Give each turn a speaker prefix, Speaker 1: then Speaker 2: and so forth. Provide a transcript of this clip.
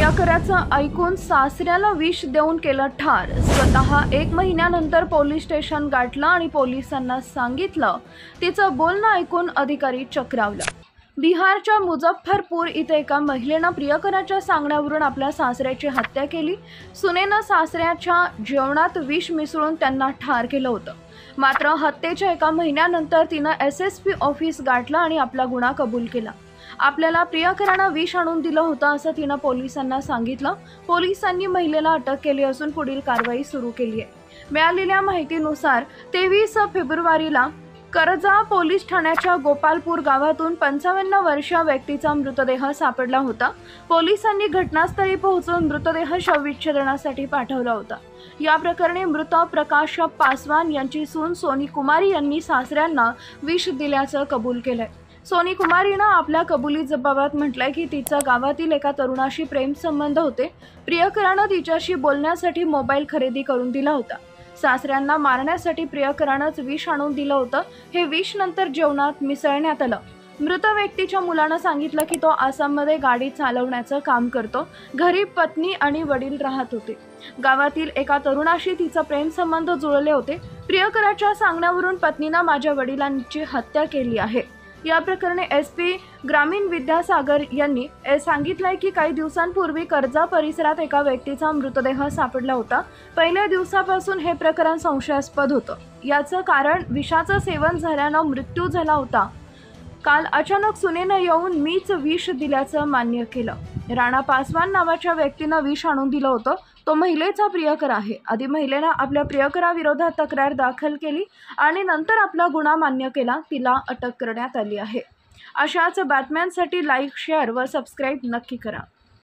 Speaker 1: प्रियकराचं ऐकून सासऱ्याला विष देऊन केलं ठार। स्वतः 1 महिन्यानंतर पोलीस स्टेशन गाठलं आणि पोलिसांना सांगितलं। तिचं बोलणं ऐकून अधिकारी चक्रावला। बिहारच्या मुझफ्फरपूर इथे एका महिलेनं प्रियकराच्या सांगण्यावरून आपल्या सासऱ्याची हत्या केली। सुनेनं सासऱ्याच्या जेवणात विष मिसळून त्यांना ठार केलं होतं। मात्र हत्येच्या 1 महिन्यानंतर तिनं SSP ऑफिस गाठलं आणि आपला गुन्हा कबूल केला। आपल्याला प्रियकरानं विष आणून दिलं होतं असं तिनं पोलिसांना सांगितलं। पोलिसांनी महिलेला अटक केली असून पुढील कारवाई सुरू केली आहे। मिळालेल्या माहितीनुसार 23 फेब्रुवारीला करजा पोलीस ठाण्याच्या गोपालपूर गावातून 55 वर्षीय व्यक्तीचा मृतदेह सापडला होता। पोलिसांनी घटनास्थळी पोहोचून मृतदेह शवविच्छेदनासाठी पाठवला होता। या प्रकरणी मृत प्रकाश पासवान यांची सून सोनी कुमारी यांनी सासऱ्यांना विष दिल्याचं कबूल केलंय। सोनी कुमारीनं आपल्या कबुली जबाबात म्हटलंय की तिचा गावातील एका तरुणाशी प्रेम संबंध होते। प्रियकरानं तिच्याशी बोलण्यासाठी मोबाईल खरेदी करून दिला होता। सासऱ्यांना मारण्यासाठी प्रियकरानंच विष आणून दिलं होतं। हे विष नंतर जेवणात मिसळण्यात आलं। मृत व्यक्तीच्या मुलानं सांगितलं की तो आसाममध्ये गाडी चालवण्याचं काम करतो। घरी पत्नी आणि वडील राहत होते। गावातील एका तरुणाशी तिचा प्रेम संबंध जुळले होते। प्रियकराच्या सांगण्यावरून पत्नीनं माझ्या वडिलांची हत्या केली आहे। या प्रकरणी SP ग्रामीण विद्यासागर यांनी सांगितलंय की काही दिवसांपूर्वी करजा परिसरात एका व्यक्तीचा मृतदेह सापडला होता। पहिल्या दिवसापासून हे प्रकरण संशयास्पद होतं। याचं कारण विषाचं सेवन झाल्यानं मृत्यू झाला होता। काल अचानक सुनेनं येऊन मीच विष दिल्याचं मान्य केलं। राणा पासवान नावाच्या व्यक्तीनं विष आणून दिलं होतं। तो महिलेचा प्रियकर आहे। आधी महिलेनं आपल्या प्रियकराविरोधात तक्रार दाखल केली आणि नंतर आपला गुन्हा मान्य केला। तिला अटक करण्यात आली आहे। अशाच बातम्यांसाठी लाईक, शेअर व सबस्क्राईब नक्की करा।